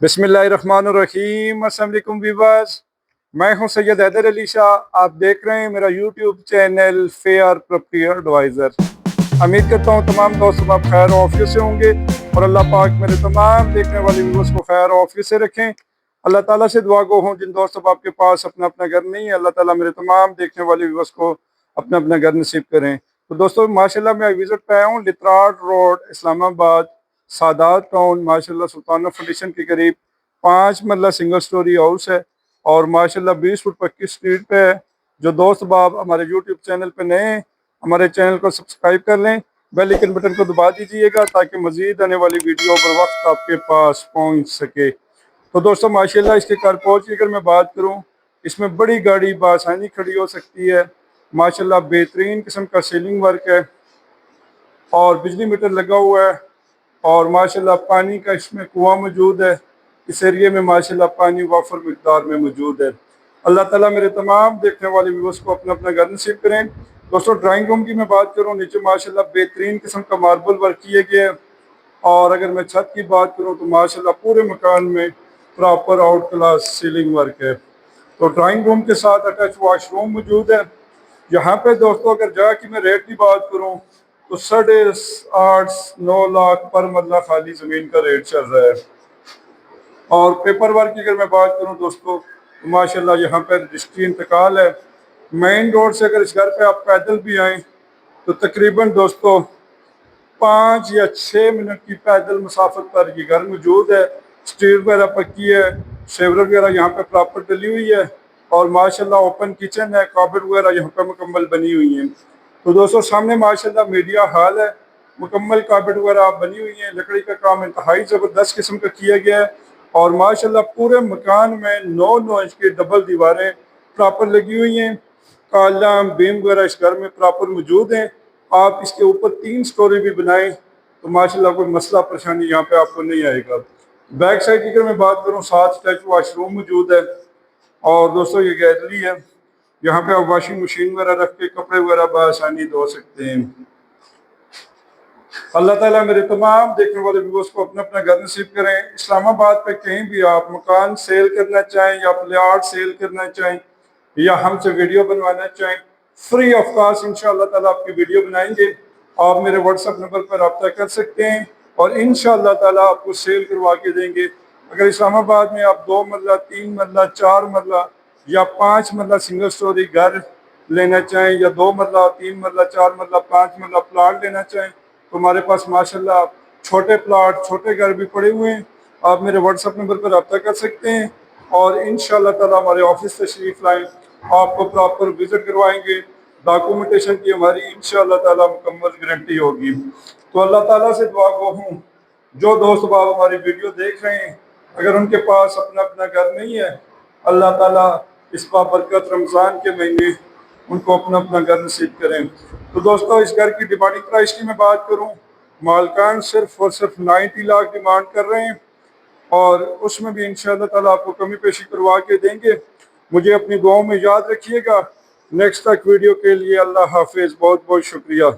बिस्मिल्लाहिर्रहमानिर्रहीम। अस्सलाम वालेकुम व्यूअर्स, मैं हूं सैयद हैदर अली शाह। आप देख रहे हैं मेरा YouTube channel fair property advisor. उम्मीद करता हूं तमाम दोस्त आप खैर ऑफियत से होंगे और अल्लाह पाक मेरे तमाम देखने वाले व्यूअर्स को खैर ऑफियत से रखें। अल्लाह ताला से दुआ गो हूँ जिन दोस्तों आपके पास अपना अपना घर नहीं है, अल्लाह ताला मेरे तमाम देखने वाले व्यूअर्स को अपना अपना घर नसीब करें। तो दोस्तों माशाल्लाह मैं विज़िट पे आया हूँ लित्राट रोड इस्लामाबाद सादात टाउन। माशाल्लाह सुल्ताना फाउंडेशन के करीब 5 मरला सिंगल स्टोरी हाउस है और माशाल्लाह 20 फुट पक्की स्ट्रीट पे है। जो दोस्त बाब हमारे यूट्यूब चैनल पे नए हैं, हमारे चैनल को सब्सक्राइब कर लें, बेल आइकन बटन को दबा दीजिएगा ताकि मजीद आने वाली वीडियो बर वक्त आपके पास पहुंच सके। तो दोस्तों माशाल्लाह इसके कार पहुँच की अगर मैं बात करूँ, इसमें बड़ी गाड़ी बआसानी खड़ी हो सकती है। माशाल्लाह बेहतरीन किस्म का सीलिंग वर्क है और बिजली मीटर लगा हुआ है और माशाल्लाह पानी का इसमें कुआं मौजूद है। इस एरिए में माशाल्लाह पानी वाफर मिकदार में मौजूद है। अल्लाह ताला मेरे तमाम देखने वाले व्यूअर्स को अपना अपना घर नसीब करें। दोस्तों ड्राइंग रूम की मैं बात करूं, नीचे माशाल्लाह बेहतरीन किस्म का मार्बल वर्क किए गए हैं और अगर मैं छत की बात करूं तो माशाल्लाह पूरे मकान में proper out class ceiling work है। तो ड्राइंग रूम के साथ अटैच वॉशरूम मौजूद है। यहाँ पे दोस्तों अगर जगह की मैं रेट की बात करूँ तो 8.5-9 लाख पर मरला खाली ज़मीन का रेट चल रहा है। और पेपर वर्क की अगर मैं बात करूं दोस्तों तो माशाल्लाह यहाँ पर रजिस्ट्री इंतकाल है। मेन रोड से अगर इस घर पे आप पैदल भी आएँ तो तकरीबन दोस्तों 5 या 6 मिनट की पैदल मुसाफत पर ये घर मौजूद है। स्ट्रीट वगैरह पक्की है, शेवर वगैरह यहाँ पे प्रॉपर डली हुई है और माशाल्लाह ओपन किचन है, कॉबर्ड वगैरह यहाँ पे मुकम्मल बनी हुई हैं। तो दोस्तों सामने माशाल्लाह मीडिया हॉल है, मुकम्मल कॉबर्ड वगैरह बनी हुई है। लकड़ी का काम इंतहाई ज़बरदस्त किस्म का किया गया है और माशाल्लाह पूरे मकान में 9-9 इंच की डबल दीवारें प्रॉपर लगी हुई हैं। कॉलम बीम वगैरह इस घर में प्रॉपर मौजूद हैं। आप इसके ऊपर 3 स्टोरी भी बनाएं तो माशाल्लाह कोई मसला परेशानी यहाँ पे आपको नहीं आएगा। बैक साइड की अगर मैं बात करूँ, 7 अटैच वॉशरूम मौजूद है और दोस्तों ये गैलरी है, यहाँ पे आप वॉशिंग मशीन वगैरह रख के कपड़े वगैरह बआसानी धो सकते हैं। अल्लाह ताला मेरे तमाम देखने वाले व्यूअर्स को अपना अपना घर नसीब करें। इस्लामाबाद पे कहीं भी आप मकान सेल करना चाहें या प्लॉट सेल करना चाहें या हमसे वीडियो बनवाना चाहें, फ्री ऑफ कॉस्ट इंशाअल्लाह ताला आपकी वीडियो बनाएंगे। आप मेरे व्हाट्सएप नंबर पर रब्ता कर सकते हैं और इंशाअल्लाह ताला आपको सेल करवा के देंगे। अगर इस्लामाबाद में आप 2 मरला 3 मरला 4 मरला या 5 मरला सिंगल स्टोरी घर लेना चाहें या 2 मरला 3 मरला 4 मरला 5 मरला प्लाट लेना चाहें तो हमारे पास माशाल्लाह छोटे प्लाट छोटे घर भी पड़े हुए हैं। आप मेरे व्हाट्सएप नंबर पर रब्ता कर सकते हैं और इंशाअल्लाह ताला हमारे ऑफिस तशरीफ लाएं, आपको प्रॉपर विजिट करवाएंगे। डॉक्यूमेंटेशन की हमारी इंशाअल्लाह ताला मुकम्मल गारंटी होगी। तो अल्लाह ताला से दुआ गो हूँ जो दोस्त बाब हमारी वीडियो देख रहे हैं, अगर उनके पास अपना अपना घर नहीं है, अल्लाह ताला इस बाबरकत रमज़ान के महीने उनको अपना अपना घर नसीब करें। तो दोस्तों इस घर की डिमांडिंग प्राइस की मैं बात करूं, मालकान सिर्फ और सिर्फ 90 लाख डिमांड कर रहे हैं और उसमें भी इंशाअल्लाह ताला आपको कमी पेशी करवा के देंगे। मुझे अपनी दुआओं में याद रखिएगा। नेक्स्ट तक वीडियो के लिए अल्लाह हाफिज़, बहुत बहुत शुक्रिया।